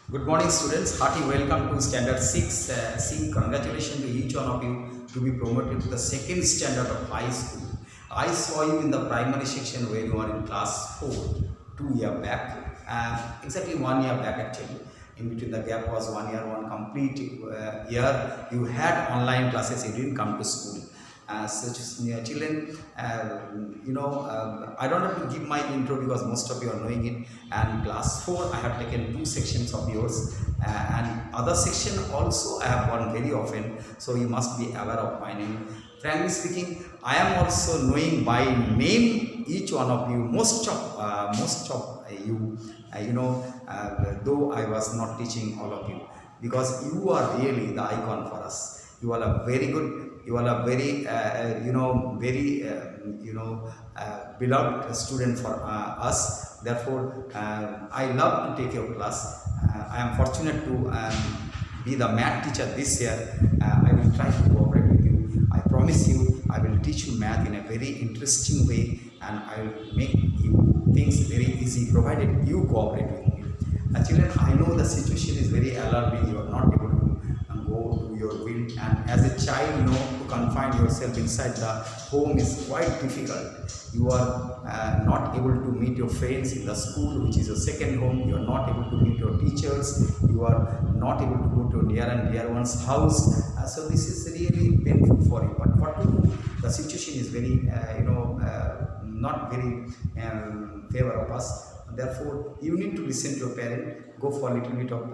Good morning, students. Hearty welcome to Standard 6. Congratulations to each one of you to be promoted to the second standard of high school. I saw you in the primary section when you were in class 4, 2 years back. Exactly 1 year back actually. In between the gap was 1 year, one complete year. You had online classes, you didn't come to school. Such children, I don't have to give my intro because most of you are knowing it. And class 4, I have taken 2 sections of yours, and other section also I have gone very often. So you must be aware of my name. Frankly speaking, I am also knowing by name each one of you. Most of you, though I was not teaching all of you, because you are really the icon for us. You are a very good. You are a very, beloved student for us. Therefore, I love to take your class. I am fortunate to be the math teacher this year. I will try to cooperate with you. I promise you, I will teach you math in a very interesting way, and I will make you things very easy, provided you cooperate with me. Children, I know the situation is very alarming. You are not able to go to your will, and as a child, to confine yourself inside the home is quite difficult. You are not able to meet your friends in the school, which is your second home. You are not able to meet your teachers. You are not able to go to near and dear one's house. So this is really painful for you. But what to do? The situation is very, not very favor of us. Therefore, you need to listen to your parent. Go for a little bit of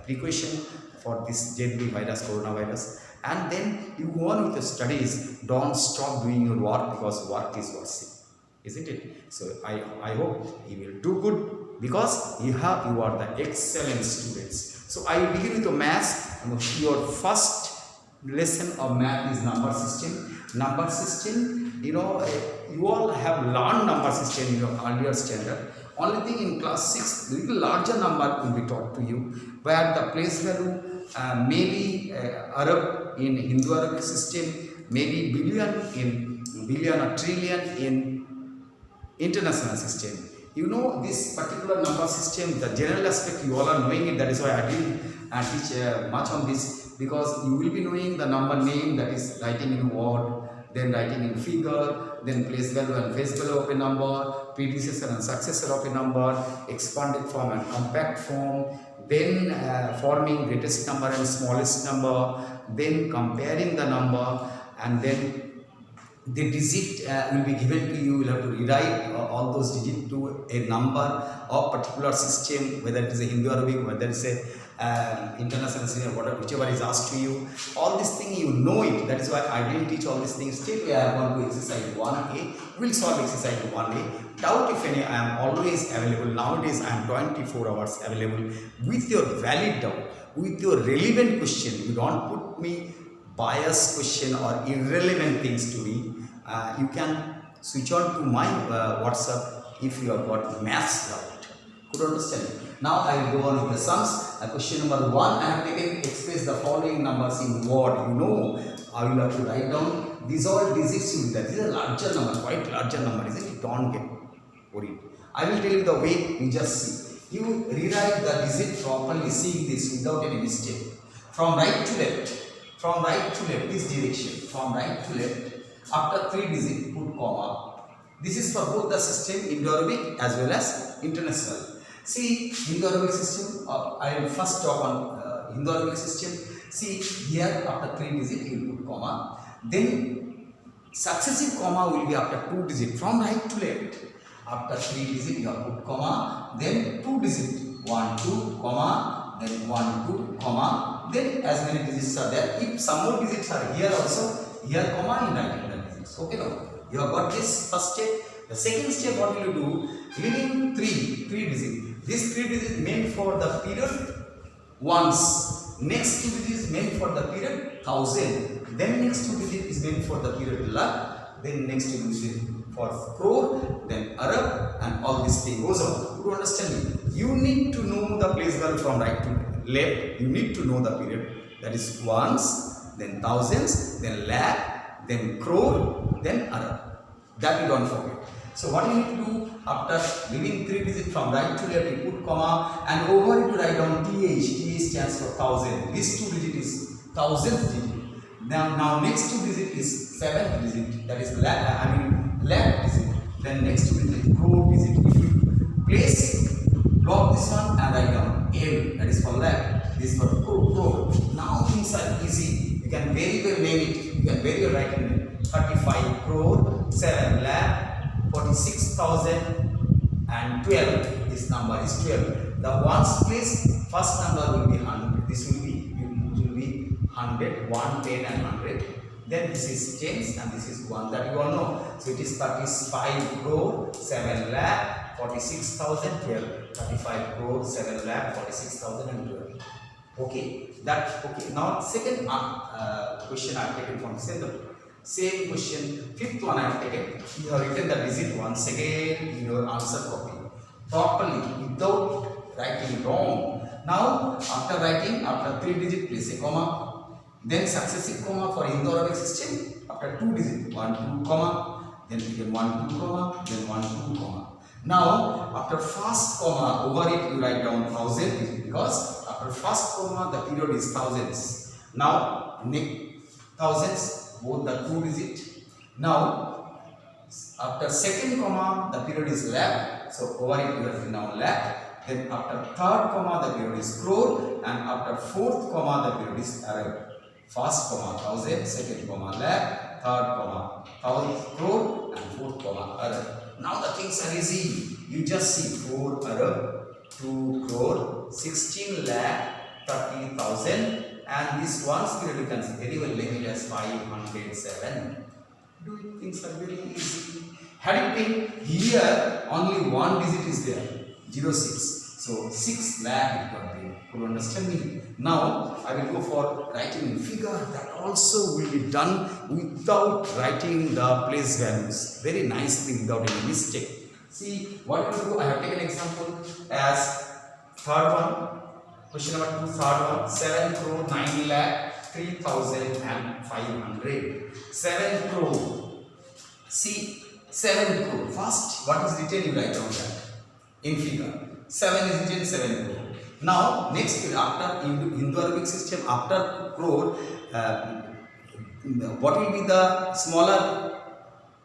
precaution for this deadly virus, coronavirus, and then you go on with your studies. Don't stop doing your work, because work is worthy, isn't it? So I hope you will do good, because you are the excellent students. So I will begin with your maths. Your first lesson of math is number system. Number system, you all have learned number system in your earlier standard. Only thing, in class 6, little larger number will be taught to you, where the place value may be Arab in Hindu Arabic system, maybe billion or trillion in international system. This particular number system, the general aspect, you all are knowing it. That is why I didn't teach much on this, because you will be knowing the number name, that is writing in word, then writing in figure, then place value and face value of a number, predecessor and successor of a number, expanded form and compact form, then forming greatest number and smallest number, then comparing the number, and then the digit will be given to you. You will have to rewrite all those digits to a number of particular system, whether it is a Hindu Arabic, whether it is a international system, whatever, whichever is asked to you. All these things you know it. That is why I didn't teach all these things. Straight away I have gone to exercise 1A. We will solve exercise 1A. Doubt if any, I am always available. Nowadays I am 24 hours available with your valid doubt, with your relevant question. You don't put me biased question or irrelevant things to me. You can switch on to my WhatsApp if you have got maths doubt. Could understand? Now I will go on with the sums. Question number 1, I have taken express the following numbers in word. I will have to write down these all digits you that. This is a larger number, quite larger number, isn't it? Don't get worried. I will tell you the way you just see. You rewrite the digit properly, seeing this without any mistake. From right to left. From right to left, this direction. From right to left. After 3 digits, put comma. This is for both the system, Indo-Arabic as well as international. See, Hindu-Arabic system, I will first talk on Hindu-Arabic system. See, here after 3 digits, you will put comma. Then, successive comma will be after 2 digits, from right to left. After 3 digits, you have put comma. Then 2 digits, 1, 2, comma. Then 1, 2, comma. Then as many digits are there. If some more digits are here also, here comma, in writing the digits. Okay, now you have got this first step. The second step, what will you do? Leaving 3 digits. This 3 digits meant for the period once. Next 2 digits is meant for the period 1000. Then next 2 digits is meant for the period lakh. Then next 2 digits for crore. Then Arab, and all this thing goes on. You understand me? You need to know the place value from right to left. You need to know the period. That is ones, then thousands, then lakh, then crore, then Arab. That you don't forget. So what you need to do? After leaving 3 digits from right to left, you put comma, and over it you write down TH. TH stands for 1000. This 2 digit is 1000th digit. Now next 2 digit is 7th digit. That is left digit. Then next 2 digit crore digit. If you place block this one and write down L. That is for left. This is for crore. Now things are easy. You can very well name it. You can very well write it. 35 crore 7 lakh 46,000 and 12. This number is 12. The ones place, first number will be 100. This will be 100, 1, 10 and 100. Then this is 10 and this is 1, that you all know. So it is 35 crore 7 lakh 46,000 12. 35 crore 7 lakh 46,000 and 12. Okay, that okay. Now second question I have taken from same question. Fifth one I have taken. You have written the digit once again in your answer copy properly without writing wrong. Now after writing, after 3 digit place a comma, then successive comma for Indo-Arabic system. After 2 digit 1 2 comma, then again 1 2 comma, then 1 2 comma. Now after first comma over it you write down 1000 because after first comma the period is thousands. Now thousands both the 2 digit. Now after second comma the period is lakh, so over it you have written down lakh. Then after third comma the period is crore, and after fourth comma the period is Arab. First comma 1000, second comma lakh, third comma 1000 crore, and fourth comma Arab. Now the things are easy. You just see 4 Arab, 2 crore, 16 lakh 30,000, and this one's period you can very well name it as 507. Doing things are very easy. Had it been here, only one digit is there, 06. So 6 lakh it got there. Could you understand me? Now I will go for writing in figure. That also will be done without writing the place values. Very nicely without any mistake. See what we will do. I have taken example as third one. Question number 2, third one. 7 crore 9 lakh 3,500. 7 crore. See 7 crore. First, what is written? You write down that in figure. 7 is written 7 crore. Now next after Indo-Arabic system, after crore, what will be the smaller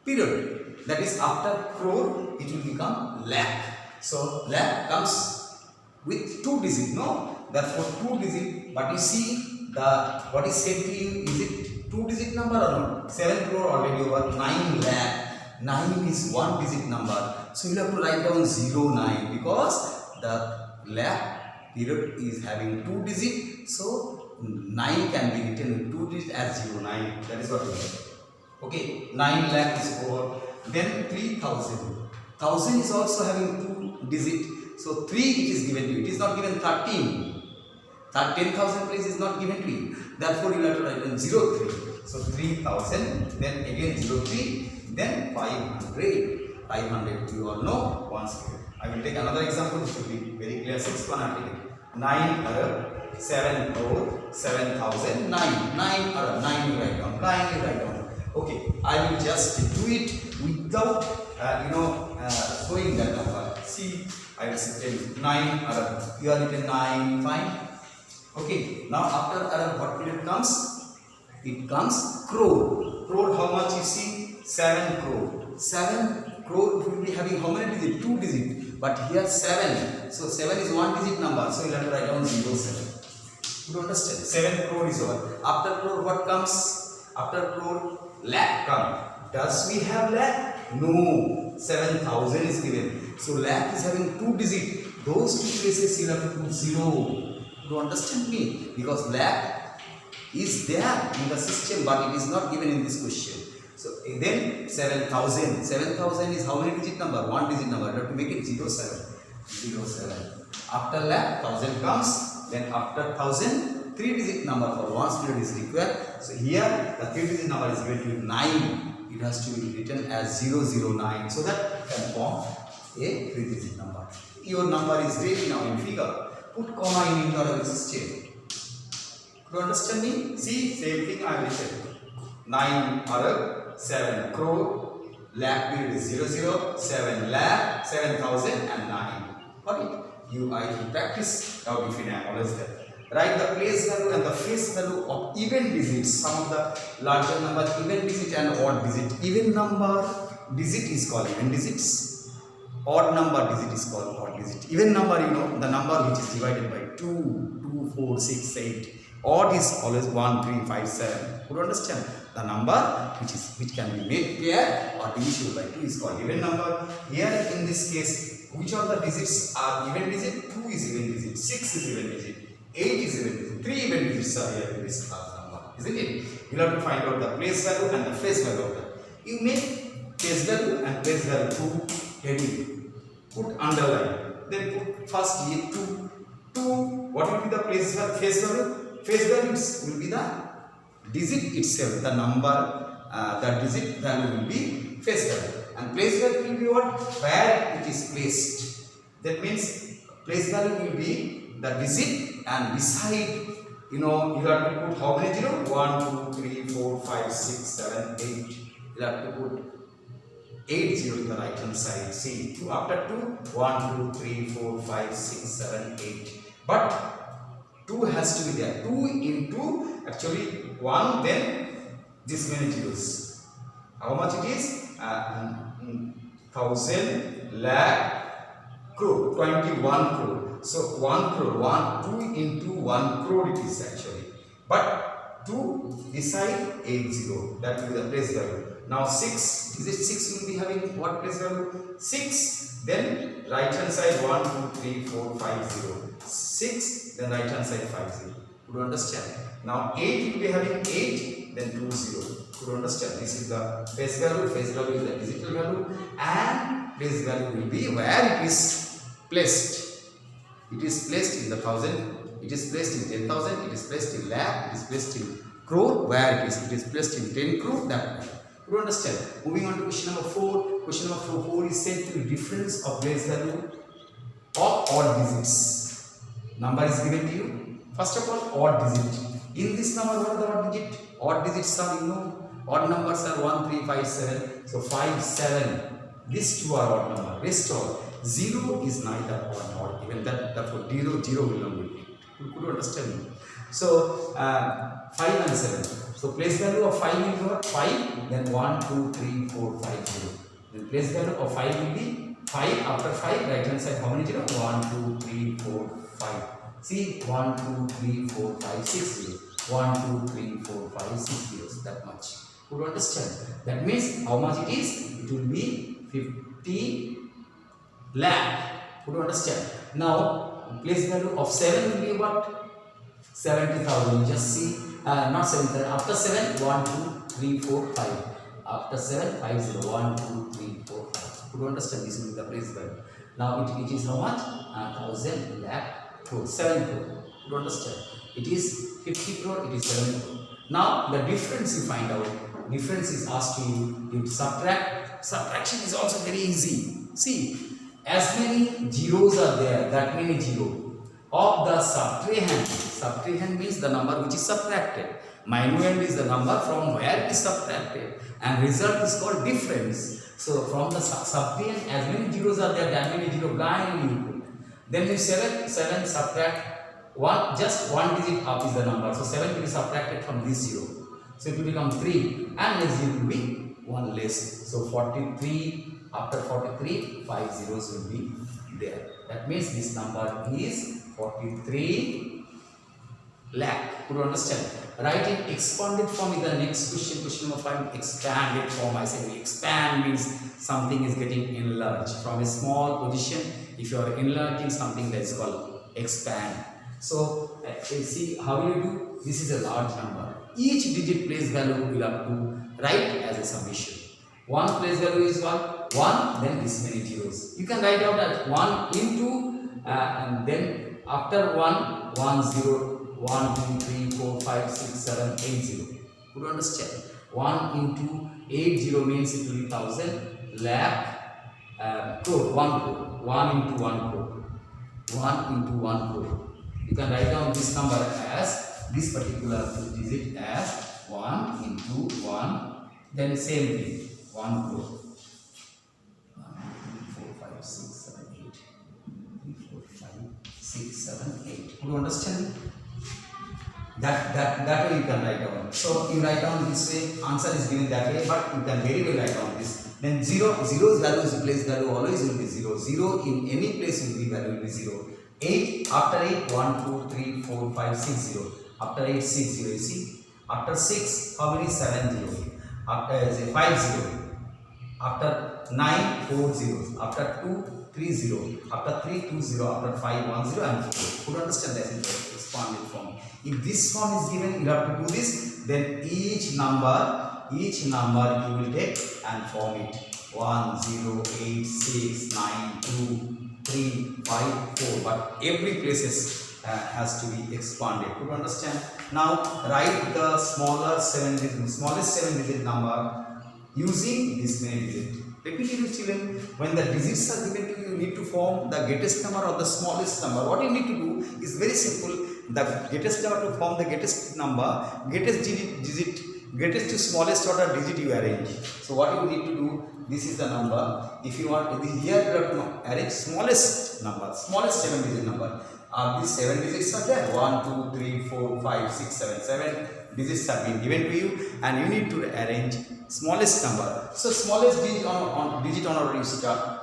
period? That is after crore it will become lakh. So lakh comes with 2 digit, no? Therefore 2 digit. But you see the what is said to you, is it 2 digit number or not? 7 crore already over 9 lakh. 9 is 1 digit number. So you have to write down 09 because the lakh period is having 2 digit. So 9 can be written with 2 digit as 09. That is what we have. Okay, 9 lakh is over. Then 3,000. 1000 is also having 2 digit. So 3 it is given to you. It is not given 13. That 10,000 place is not given to you. Therefore you have to write down 03. So 3,000. Then again 03. Then 500. 500 you all know once again. I will take another example. This will be very clear. 6th one I am taking. 9 Arab 7 crore 7,000. 9 Arab 9 you write down. 9 you write down. Okay, I will just do it without showing that number. See, I will say 9 Arab. You are written 9, fine. Okay, now after Arab what period comes? It comes crore. Crore how much you see? 7 crore. 7 crore will be having how many digits? 2 digits. But here 7. So 7 is 1 digit number. So you have to write down 07. You understand? 7 crore is over. After crore what comes? After crore lakh come. Does we have lakh? No. 7,000 is given. So lakh is having 2 digits. Those 2 places you have to put 0. You understand me? Because lakh is there in the system but it is not given in this question. So then 7,000. 7,000 is how many digit number? 1 digit number. You have to make it 07. 07. After lakh 1000 comes. Then after 1000 3 digit number for one's period is required. So here the 3 digit number is given to you 9. It has to be written as 009 so that you can form a 3 digit number. Your number is ready now in figure. Put comma in Indo-Arabic system. Do you understand me? See, same thing I will say. 9 Arab, 7 crore, lakh period is 00, 7 lakh, 7,009. Got it? You practice now if you always there. Write the place value and the face value of even digits. Some of the larger number even digit and odd digit. Even number digit is called even digits. Odd number digit is called odd digit. Even number, you know, the number which is divided by 2, 2, 4, 6, 8. Odd is always 1, 3, 5, 7. You understand? The number which can be made pair or divisible by 2 is called even number. Here in this case, which of the digits are even digit? 2 is even digit, 6 is even digit, 8 is even digit, 3 even digits are here in this number, isn't it? You have to find out the place value and the face value of that. You make place value and place value to heading. Put underline. Then put first here 2. 2. What will be the place value? Face value? Face values will be the digit itself, the number, the digit value will be face value, and place value will be what? Where it is placed. That means place value will be the digit, and beside, you know, you have to put how many 0? 1, 2, 3, 4, 5, 6, 7, 8. You have to put 8 0 to the right hand side. See, after 2, 1, 2, 3, 4, 5, 6, 7, 8. But 2 has to be there. 2 into actually 1, then this many zeros. How much it is? 1,000, lakh, crore, 21 crore. So 1 crore, 2 into 1 crore it is actually. But 2 beside 8 0. That will be the place value. Now 6, digit 6 will be having what place value? 6, then right hand side 1, 2, 3, 4, 5 0. 6, then right hand side 5 0. Could you understand? Now 8 will be having 8, then 2 0. Could you understand? This is the face value is the digital value, and place value will be where it is placed. It is placed in the thousand, it is placed in 10,000, it is placed in lakh, it is placed in crore, where it is placed in 10 crore, that way. You understand? Moving on to question number 4. Question number 4 is said to be difference of place value of odd digits. Number is given to you. First of all, odd digit. In this number, what are the odd digit? Odd digits are, you know, odd numbers are 1, 3, 5, 7. So 5, 7. These two are odd number. Rest all. 0 is neither odd nor even that. Therefore, 0 will not be. You could understand me. So 5 and 7. So place value of 5 will be what? 5. Then 1, 2, 3, 4, 5, 0. The place value of 5 will be 5. After 5, right hand side, how many 0? 1, 2, 3, 4, 5. See, 1, 2, 3, 4, 5, 6 0. 1, 2, 3, 4, 5, 6 zeros. That much. Could you understand? That means how much it is? It will be 50 lakh. Could you understand? Now, place value of 7 will be what? 70,000. Just see. Not 7,000. After 7, 1, 2, 3, 4, 5. After 7, 5, 0. 1, 2, 3, 4, 5. Could you understand? This will be the place value. Now it is how much? 1,000 lakh crore. 7 crore. Could you understand? It is 50 crore. It is 7 crore. Now the difference you find out. Difference is asked to you. You subtract. Subtraction is also very easy. See, as many zeros are there, that many zero. Of the subtrahend. Subtrahend means the number which is subtracted. Minuend is the number from where it is subtracted. And result is called difference. So from the subtrahend, as many zeros are there, that many zero blindly you put. Then you 7 subtract 1, just 1 digit up is the number. So 7 will be subtracted from this 0. So it will become 3, and next zero will be 1 less. So 43, after 43, 5 zeros will be there. That means this number is 43 lakh. Could you understand? Write in expanded form in the next question. Question number 5. Expanded form. I say expand means something is getting enlarged from a small position. If you are enlarging something, that is called expand. So see how you do. This is a large number. Each digit place value will have to write as a summation. One place value is what? 1. Then this many zeros. You can write out as 1 into and then after 1, 1 0. 1, 2, 3, 4, 5, 6, 7, 8 0. Could you understand? 1 into 8 0 means it will be 1,000 lakh crore. 1 crore. 1 into 1 crore. 1 into 1 crore. You can write down this number as this particular digit as 1 into 1. Then same thing. 1 crore. 6, 7, 8. Do you understand? That way you can write down. So you write down this way, answer is given that way, but you can very well write down this. Then 0's value is place value always will be 0. 0 in any place will be value will be 0. 8 after 8, 1, 2, 3, 4, 5, 6, 0. After 8, 6, 0. You see? After 6, how many? 7, 0. After 5, 0. After 9, 4 zeros. After 2, 3, 0. After 3, 2, 0. After 5, 1, 0 and 4. Could you understand that in the expanded form? If this form is given, you have to do this. Then each number you will take and form it. 1, 0, 8, 6, 9, 2, 3, 5, 4. But every places has to be expanded. Could you understand? Now write the smallest 7 digit number using this many digit. Repeatedly, children, when the digits are given to you, you need to form the greatest number or the smallest number. What you need to do is very simple. The greatest number to form the greatest number, greatest to smallest order digit you arrange. So what you need to do, this is the number. If you want, here you have to arrange smallest number, smallest 7 digit number. These 7 digits are there. 1, 2, 3, 4, 5, 6, 7. 7 digits have been given to you, and you need to arrange smallest number. So smallest digit on order you start.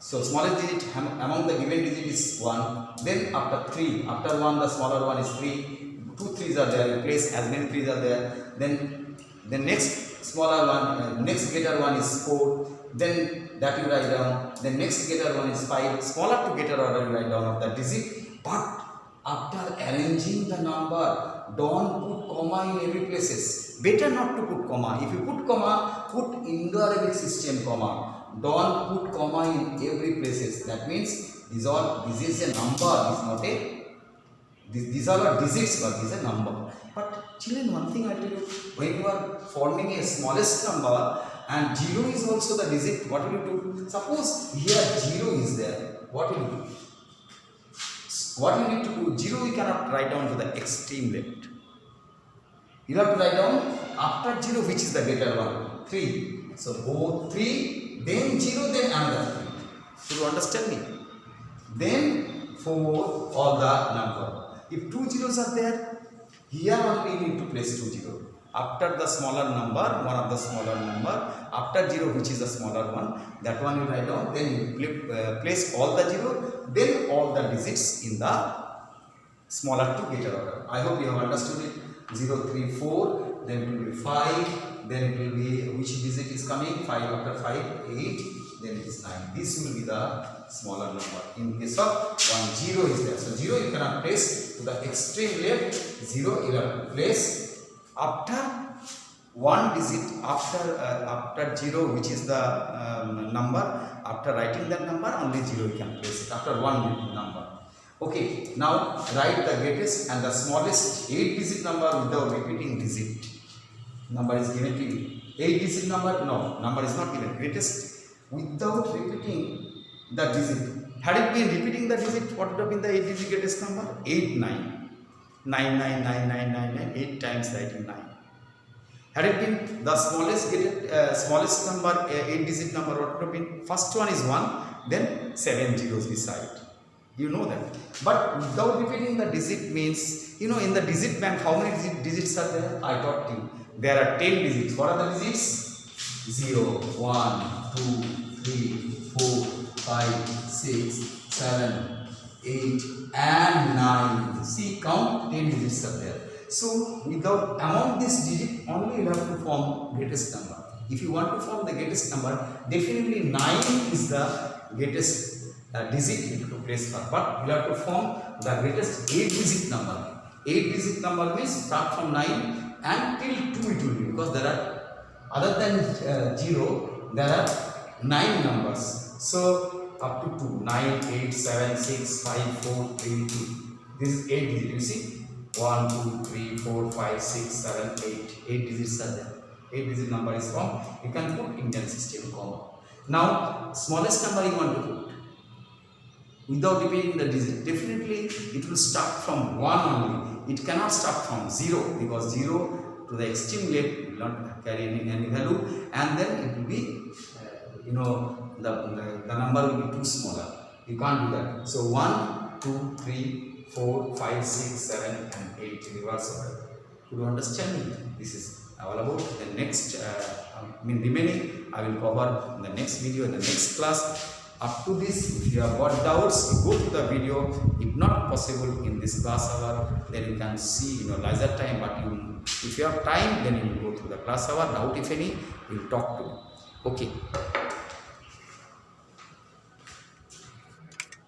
So smallest digit among the given digit is 1. Then after 3, after 1 the smaller one is 3. 2 3s are there. You place as many 3s are there. Then the next smaller one, next greater one is 4. Then that you write down. The next greater one is 5. Smaller to greater order you write down of the digit. But after arranging the number, don't put comma in every places. Better not to put comma. If you put comma, put in the Arabic system comma. Don't put comma in every places. That means this is a number. These are digits, but this is a number. But children, one thing I tell you, when you are forming a smallest number and 0 is also the digit, what will you do? Suppose here 0 is there. What will you do? What you need to do? 0 you cannot write down to the extreme left. You have to write down after 0, which is the greater one? 3. So both 3, then 0, then another 3. Do you understand me? Then 4, all the number. If 2 zeros are there, here only you need to place 2 zeros. After the smaller number, one of the smaller number, after 0, which is the smaller one, that one you write down. Then you place all the 0, then all the digits in the smaller to greater order. I hope you have understood it. 0, 3, 4, then it will be 5, then it will be, which digit is coming? 5 after 5, 8, then it is 9. This will be the smaller number. In case of 1, 0 is there. So 0 you cannot place to the extreme left. 0 you have to place after one digit, after 0, which is the number. After writing that number, only 0 you can place it. After one number. Okay, now write the greatest and the smallest 8 digit number without repeating digit. Number is given to you. 8 digit number? No, number is not given. Greatest without repeating the digit. Had it been repeating the digit, what would have been the 8 digit greatest number? 8, 9. 9, 9, 9, 9, 9, 9. 8 times writing 9. Had it been the smallest number, 8 digit number, what would have been? First one is 1, then 7 zeros beside. You know that. But without repeating the digit means, in the digit bank, how many digits are there? I taught you. There are 10 digits. What are the digits? 0, 1, 2, 3, 4, 5, 6, 7, 8 and 9. See, count 10 digits are there. So, among this digit, only you have to form greatest number. If you want to form the greatest number, definitely 9 is the greatest digit you have to place for. But you have to form the greatest 8 digit number. 8 digit number means start from 9 and till 2 it will be, because there are, other than 0, there are 9 numbers. So up to 2, 9, 8, 7, 6, 5, 4, 3, 2. This is 8 digit. You see, 1, 2, 3, 4, 5, 6, 7, 8. 8 digits are there. 8 digit number is formed. You can put Indian system comma. Now, smallest number you want to put without repeating the digit. Definitely, it will start from 1 only. It cannot start from 0, because 0 to the extreme left will not carry any value, and then it will be, the number will be too smaller. You can't do that. So 1 2, 3, 4, 5, 6, 7 and 8 reversible. Could you understand me? This is all about the next remaining I will cover in the next video, in the next class. Up to this, if you have got doubts, you go to the video. If not possible in this class hour, then you can see leisure time, but if you have time, then you will go through the class hour. Doubt if any, you will talk to me. Okay.